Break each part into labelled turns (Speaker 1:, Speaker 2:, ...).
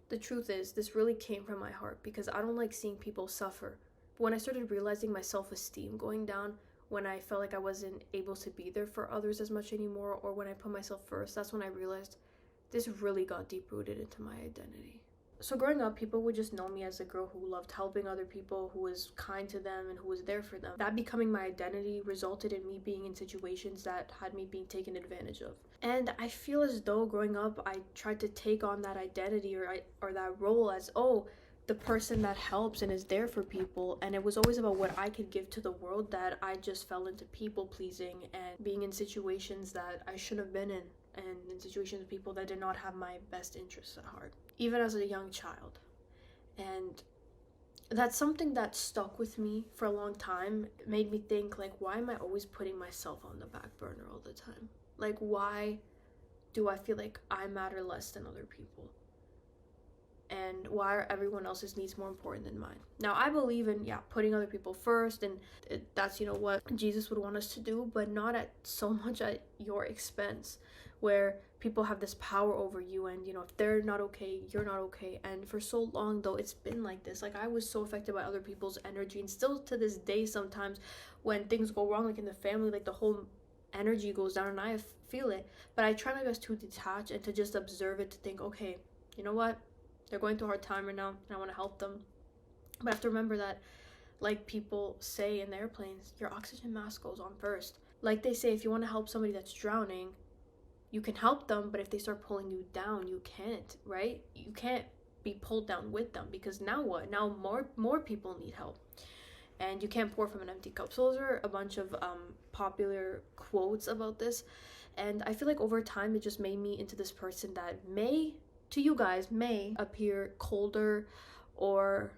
Speaker 1: The truth is, this really came from my heart because I don't like seeing people suffer. But when I started realizing my self-esteem going down, when I felt like I wasn't able to be there for others as much anymore, or when I put myself first, that's when I realized this really got deep-rooted into my identity. So growing up, people would just know me as a girl who loved helping other people, who was kind to them, and who was there for them. That becoming my identity resulted in me being in situations that had me being taken advantage of. And I feel as though growing up, I tried to take on that identity or that role as, oh, the person that helps and is there for people. And it was always about what I could give to the world, that I just fell into people pleasing and being in situations that I shouldn't have been in, and in situations with people that did not have my best interests at heart, even as a young child. And that's something that stuck with me for a long time. It made me think, like, why am I always putting myself on the back burner all the time? Like, why do I feel like I matter less than other people? And why are everyone else's needs more important than mine? Now, I believe in, putting other people first, and that's, what Jesus would want us to do, but not at so much at your expense, where people have this power over you, and, if they're not okay, you're not okay. And for so long, though, it's been like this. Like, I was so affected by other people's energy, and still to this day, sometimes when things go wrong, like in the family, like the whole energy goes down, and I feel it. But I try my best to detach and to just observe it, to think, okay, you know what? They're going through a hard time right now, and I want to help them. But I have to remember that, like people say in the airplanes, your oxygen mask goes on first. Like they say, if you want to help somebody that's drowning, you can help them, but if they start pulling you down, you can't, right? You can't be pulled down with them, because now what? Now more people need help. And you can't pour from an empty cup. So those are a bunch of popular quotes about this. And I feel like over time, it just made me into this person that to you guys, may appear colder or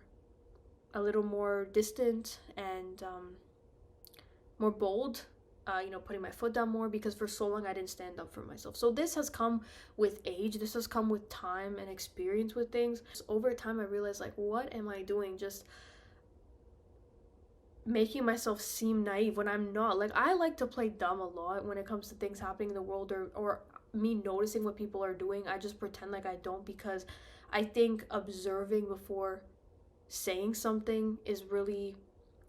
Speaker 1: a little more distant and more bold, putting my foot down more, because for so long I didn't stand up for myself. So this has come with age, this has come with time and experience with things. Over time, I realized, like, what am I doing? Just making myself seem naive when I'm not. Like, I like to play dumb a lot when it comes to things happening in the world, or me noticing what people are doing. I just pretend like I don't, because I think observing before saying something is really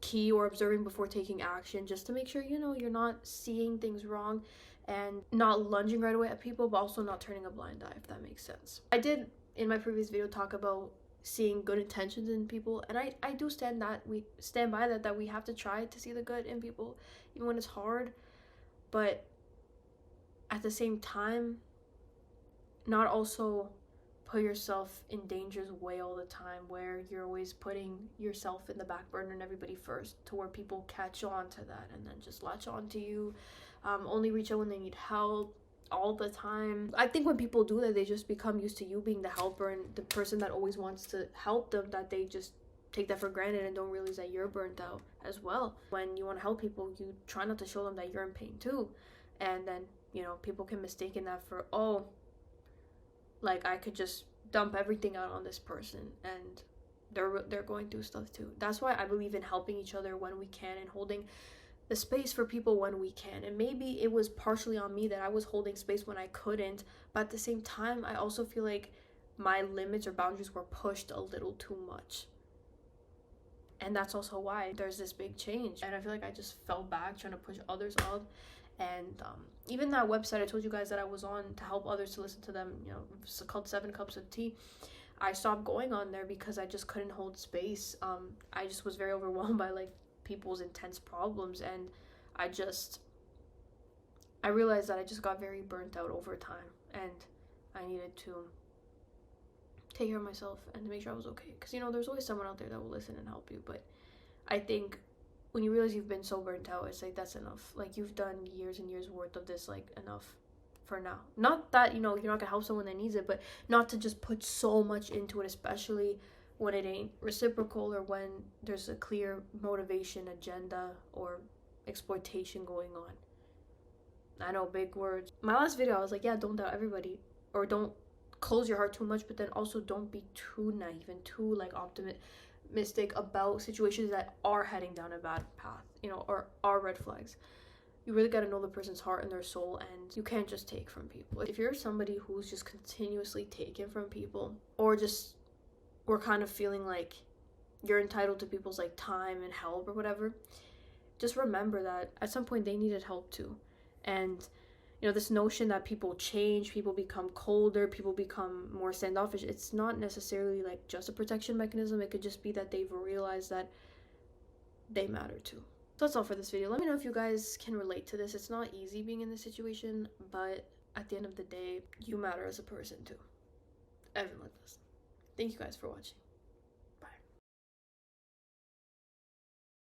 Speaker 1: key, or observing before taking action, just to make sure you're not seeing things wrong and not lunging right away at people, but also not turning a blind eye, if that makes sense. I did in my previous video talk about seeing good intentions in people, and I do stand by that we have to try to see the good in people even when it's hard, but at the same time, not also put yourself in danger's way all the time, where you're always putting yourself in the back burner and everybody first, to where people catch on to that and then just latch on to you, only reach out when they need help all the time. I think when people do that, they just become used to you being the helper and the person that always wants to help them, that they just take that for granted and don't realize that you're burnt out as well. When you want to help people, you try not to show them that you're in pain too, and then people can mistake that for, oh, like I could just dump everything out on this person, and they're going through stuff too. That's why I believe in helping each other when we can, and holding the space for people when we can. And maybe it was partially on me that I was holding space when I couldn't, but at the same time, I also feel like my limits or boundaries were pushed a little too much. And that's also why there's this big change. And I feel like I just fell back trying to push others up. And even that website I told you guys that I was on to help others, to listen to them, it's called 7 Cups of Tea. I stopped going on there because I just couldn't hold space. I just was very overwhelmed by like people's intense problems, and I realized that I just got very burnt out over time, and I needed to take care of myself and to make sure I was okay, because there's always someone out there that will listen and help you. But I think when you realize you've been so burnt out, it's like, that's enough. Like, you've done years and years worth of this, like, enough for now. Not that, you're not gonna help someone that needs it, but not to just put so much into it, especially when it ain't reciprocal, or when there's a clear motivation, agenda, or exploitation going on. I know, big words. My last video, I was like, don't doubt everybody, or don't close your heart too much, but then also don't be too naive and too like optimistic about situations that are heading down a bad path, or are red flags. You really got to know the person's heart and their soul, and you can't just take from people. If you're somebody who's just continuously taking from people, or just we're kind of feeling like you're entitled to people's like time and help or whatever, just remember that at some point they needed help too. And you know, this notion that people change, people become colder, people become more standoffish, it's not necessarily like just a protection mechanism. It could just be that they've realized that they matter too. So that's all for this video. Let me know if you guys can relate to this. It's not easy being in this situation, but at the end of the day, you matter as a person too. Everyone does. Thank you guys for watching.